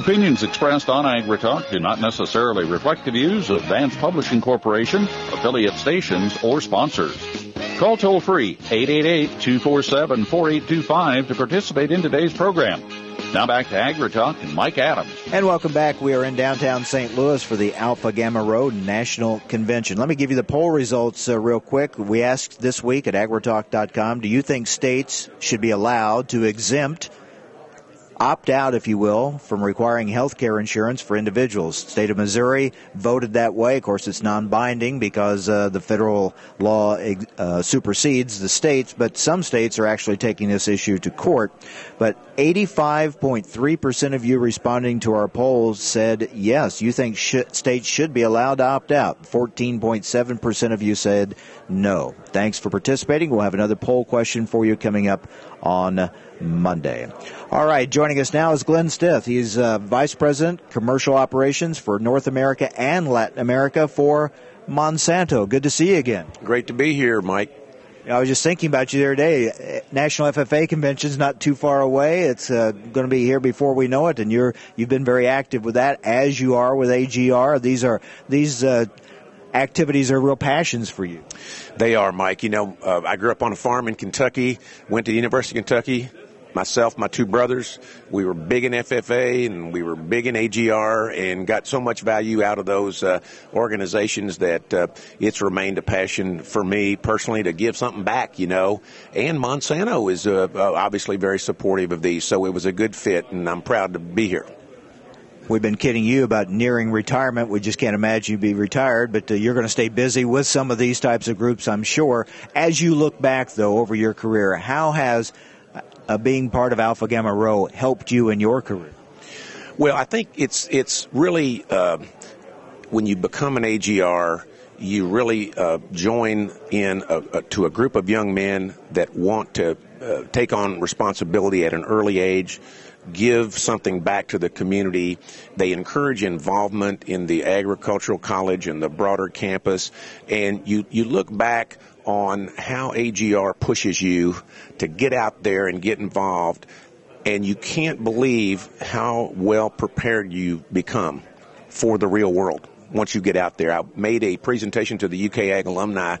Opinions expressed on AgriTalk do not necessarily reflect the views of Vance Publishing Corporation, affiliate stations, or sponsors. Call toll-free 888-247-4825 to participate in today's program. Now back to AgriTalk and Mike Adams. And welcome back. We are in downtown St. Louis for the Alpha Gamma Rho National Convention. Let me give you the poll results real quick. We asked this week at agritalk.com, do you think states should be allowed to opt out, if you will, from requiring health care insurance for individuals? State of Missouri voted that way. Of course, it's non-binding because the federal law supersedes the states, but some states are actually taking this issue to court. But 85.3% of you responding to our polls said yes, you think states should be allowed to opt out. 14.7% of you said no. Thanks for participating. We'll have another poll question for you coming up on Monday. All right, joining us now is Glenn Stith. He's Vice President, Commercial Operations for North America and Latin America for Monsanto. Good to see you again. Great to be here, Mike. I was just thinking about you the other day. National FFA Convention's not too far away. It's going to be here before we know it, and you've been very active with that, as you are with AGR. These activities are real passions for you. They are, Mike. You know, I grew up on a farm in Kentucky, went to the University of Kentucky. Myself, my two brothers, we were big in FFA and we were big in AGR and got so much value out of those organizations that it's remained a passion for me personally to give something back, you know. And Monsanto is obviously very supportive of these, so it was a good fit, and I'm proud to be here. We've been kidding you about nearing retirement. We just can't imagine you be retired, but you're going to stay busy with some of these types of groups, I'm sure. As you look back, though, over your career, how has being part of Alpha Gamma Rho helped you in your career? Well, I think it's really when you become an AGR, you really join in to a group of young men that want to take on responsibility at an early age, give something back to the community. They encourage involvement in the agricultural college and the broader campus, and you look back on how AGR pushes you to get out there and get involved, and you can't believe how well prepared you become for the real world once you get out there. I made a presentation to the UK Ag Alumni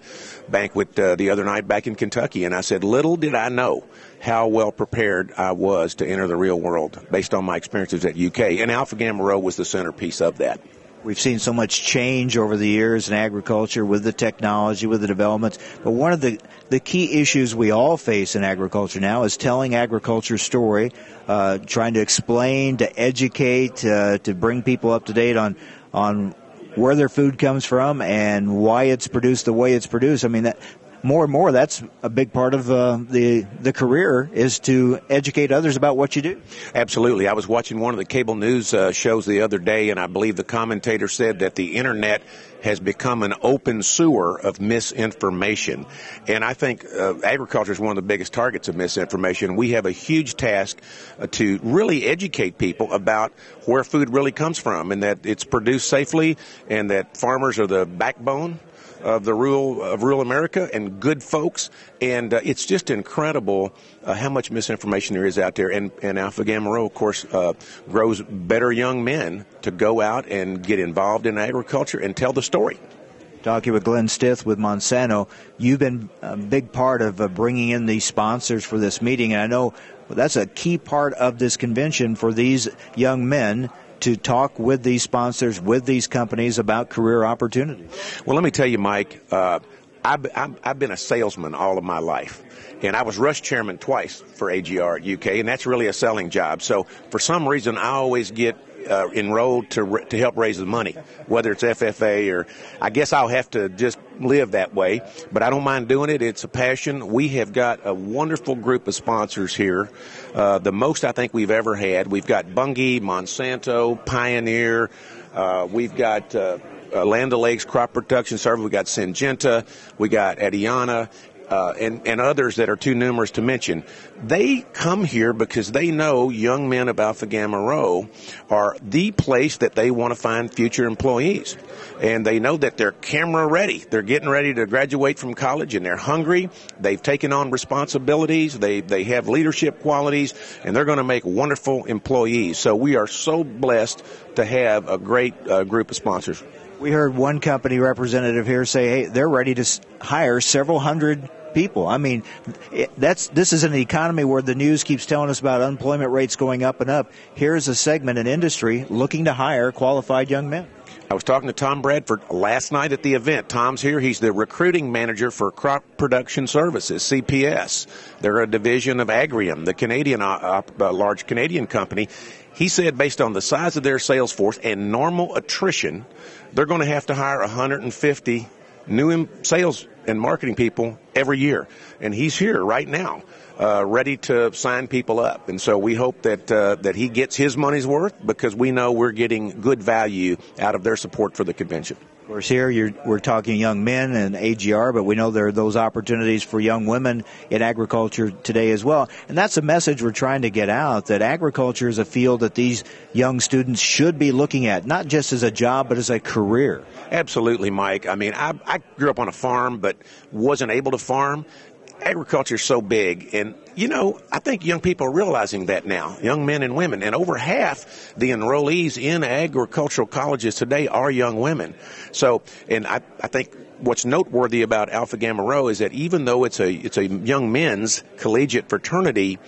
Banquet the other night back in Kentucky, and I said, little did I know how well prepared I was to enter the real world based on my experiences at UK, and Alpha Gamma Rho was the centerpiece of that. We've seen so much change over the years in agriculture with the technology, with the developments. But one of the key issues we all face in agriculture now is telling agriculture's story, trying to explain, to educate, to bring people up to date on where their food comes from and why it's produced the way it's produced. I mean, that more and more, that's a big part of the career, is to educate others about what you do. Absolutely. I was watching one of the cable news shows the other day, and I believe the commentator said that the Internet has become an open sewer of misinformation. And I think agriculture is one of the biggest targets of misinformation. We have a huge task to really educate people about where food really comes from, and that it's produced safely, and that farmers are the backbone of rural America and good folks, and it's just incredible how much misinformation there is out there. And Alpha Gamma Rho, of course, grows better young men to go out and get involved in agriculture and tell the story. Talking with Glenn Stith with Monsanto, you've been a big part of bringing in these sponsors for this meeting, and I know that's a key part of this convention for these young men to talk with these sponsors, with these companies about career opportunities. Well, let me tell you, Mike, I've been a salesman all of my life, and I was rush chairman twice for AGR at UK, and that's really a selling job. So for some reason, I always get enrolled to help raise the money, whether it's FFA or I guess I'll have to just live that way, but I don't mind doing it. It's a passion. We have got a wonderful group of sponsors here, the most I think we've ever had. We've got Bunge, Monsanto, Pioneer, we've got Land O'Lakes Crop Production Service, we got Syngenta, we got Adiana, and others that are too numerous to mention. They come here because they know young men of Alpha Gamma Rho are the place that they want to find future employees. And they know that they're camera ready. They're getting ready to graduate from college, and they're hungry. They've taken on responsibilities. They have leadership qualities, and they're going to make wonderful employees. So we are so blessed to have a great group of sponsors. We heard one company representative here say, hey, they're ready to hire several hundred people. I mean, this is an economy where the news keeps telling us about unemployment rates going up and up. Here's a segment in industry looking to hire qualified young men. I was talking to Tom Bradford last night at the event. Tom's here. He's the recruiting manager for Crop Production Services, CPS. They're a division of Agrium, the Canadian large Canadian company. He said based on the size of their sales force and normal attrition, they're going to have to hire 150 new sales and marketing people every year. And he's here right now, ready to sign people up. And so we hope that he gets his money's worth, because we know we're getting good value out of their support for the convention. Of course, here we're talking young men and AGR, but we know there are those opportunities for young women in agriculture today as well. And that's a message we're trying to get out, that agriculture is a field that these young students should be looking at, not just as a job, but as a career. Absolutely, Mike. I mean, I grew up on a farm, but wasn't able to farm. Agriculture is so big, and I think young people are realizing that now, young men and women, and over half the enrollees in agricultural colleges today are young women. So, and I think what's noteworthy about Alpha Gamma Rho is that even though it's a young men's collegiate fraternity,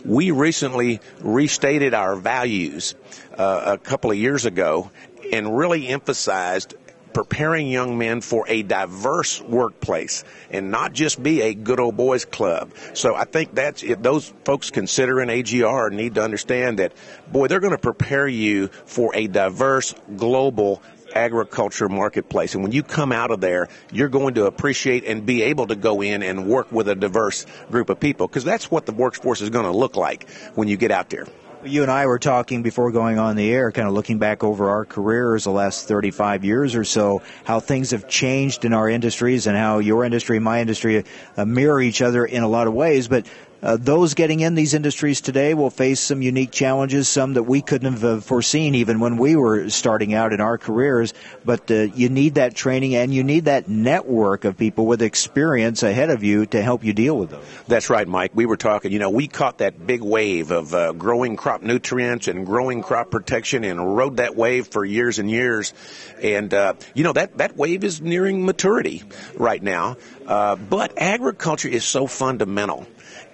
we recently restated our values a couple of years ago and really emphasized preparing young men for a diverse workplace and not just be a good old boys club. So I think that's it. Those folks considering AGR need to understand that, boy, they're going to prepare you for a diverse global agriculture marketplace. And when you come out of there, you're going to appreciate and be able to go in and work with a diverse group of people, because that's what the workforce is going to look like when you get out there. You and I were talking before going on the air, kind of looking back over our careers the last 35 years or so, how things have changed in our industries and how your industry and my industry mirror each other in a lot of ways. But those getting in these industries today will face some unique challenges, some that we couldn't have foreseen even when we were starting out in our careers. But you need that training, and you need that network of people with experience ahead of you to help you deal with those. That's right, Mike. We were talking, we caught that big wave of growing crop nutrients and growing crop protection and rode that wave for years and years. And, that wave is nearing maturity right now. But agriculture is so fundamental.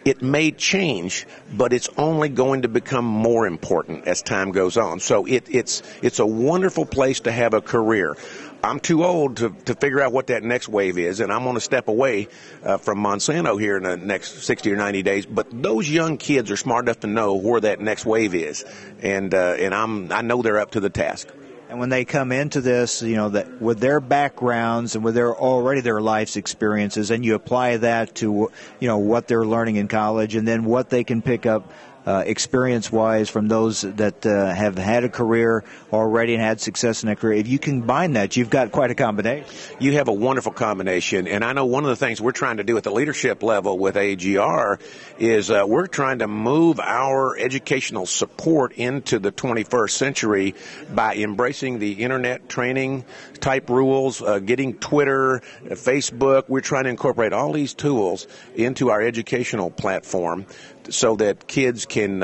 It may change, but it's only going to become more important as time goes on. So it's a wonderful place to have a career. I'm too old to figure out what that next wave is, and I'm going to step away from Monsanto here in the next 60 or 90 days. But those young kids are smart enough to know where that next wave is, and I know they're up to the task. And when they come into this, that with their backgrounds and with their life's experiences, and you apply that to, what they're learning in college, and then what they can pick up experience-wise from those that have had a career already and had success in a career. If you combine that, you've got quite a combination. You have a wonderful combination, and I know one of the things we're trying to do at the leadership level with AGR is we're trying to move our educational support into the 21st century by embracing the internet training type rules, getting Twitter, Facebook. We're trying to incorporate all these tools into our educational platform so that kids can,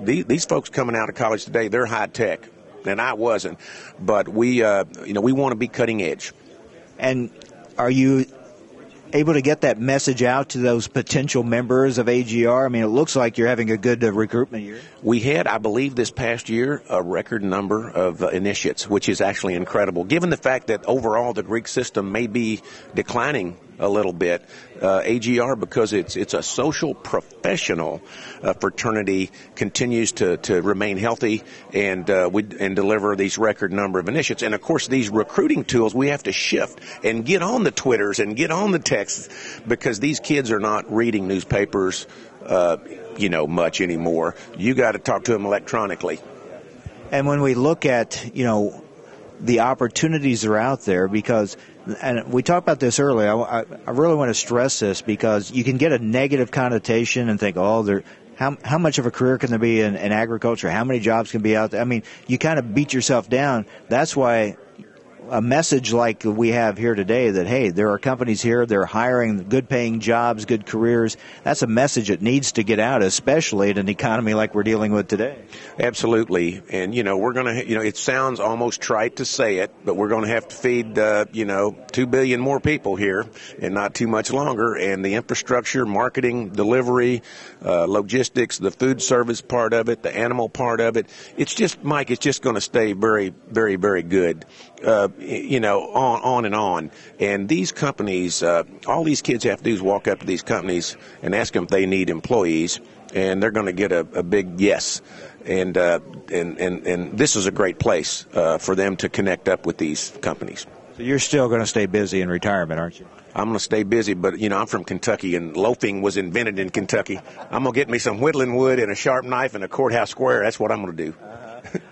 these folks coming out of college today, they're high tech, and I wasn't, but we want to be cutting edge. And are you able to get that message out to those potential members of AGR? I mean, it looks like you're having a good recruitment year. We had, I believe, this past year, a record number of initiates, which is actually incredible. Given the fact that overall the Greek system may be declining a little bit, AGR, because it's a social professional fraternity, continues to remain healthy and deliver these record number of initiates. And of course, these recruiting tools, we have to shift and get on the Twitters and get on the texts, because these kids are not reading newspapers much anymore. You got to talk to them electronically. And when we look at the opportunities that are out there, because and we talked about this earlier. I really want to stress this because you can get a negative connotation and think, oh, how much of a career can there be in agriculture? How many jobs can be out there? I mean, you kind of beat yourself down. That's why a message like we have here today that, hey, there are companies here, they're hiring good-paying jobs, good careers. That's a message that needs to get out, especially in an economy like we're dealing with today. Absolutely. And, we're going to, it sounds almost trite to say it, but we're going to have to feed, 2 billion more people here and not too much longer. And the infrastructure, marketing, delivery, logistics, the food service part of it, the animal part of it, it's just, Mike, it's just going to stay very, very, very good. On and on. And these companies, all these kids have to do is walk up to these companies and ask them if they need employees, and they're going to get a big yes. And this is a great place for them to connect up with these companies. So you're still going to stay busy in retirement, aren't you? I'm going to stay busy, but, I'm from Kentucky, and loafing was invented in Kentucky. I'm going to get me some whittling wood and a sharp knife and a courthouse square. That's what I'm going to do.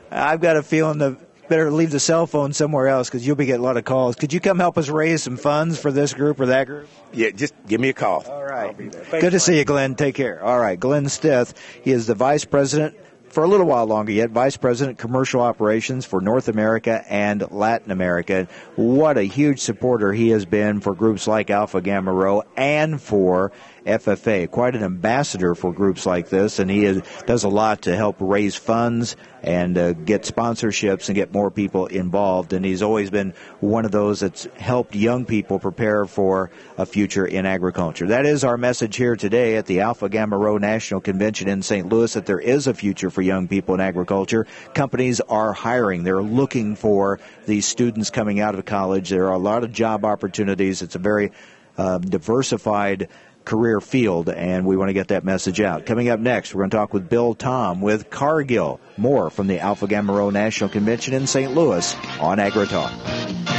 I've got a feeling better leave the cell phone somewhere else because you'll be getting a lot of calls. Could you come help us raise some funds for this group or that group? Yeah, just give me a call. All right. Good to see you, Glenn. Take care. All right. Glenn Stith, he is the Vice President, for a little while longer yet, Vice President, Commercial Operations for North America and Latin America. What a huge supporter he has been for groups like Alpha Gamma Rho and for FFA. Quite an ambassador for groups like this, and he does a lot to help raise funds and get sponsorships and get more people involved. And he's always been one of those that's helped young people prepare for a future in agriculture. That is our message here today at the Alpha Gamma Rho National Convention in St. Louis, that there is a future for young people in agriculture. Companies are hiring. They're looking for these students coming out of college. There are a lot of job opportunities. It's a very diversified career field, and we want to get that message out. Coming up next, we're going to talk with Bill Tom with Cargill. More from the Alpha Gamma Rho National Convention in St. Louis on AgriTalk.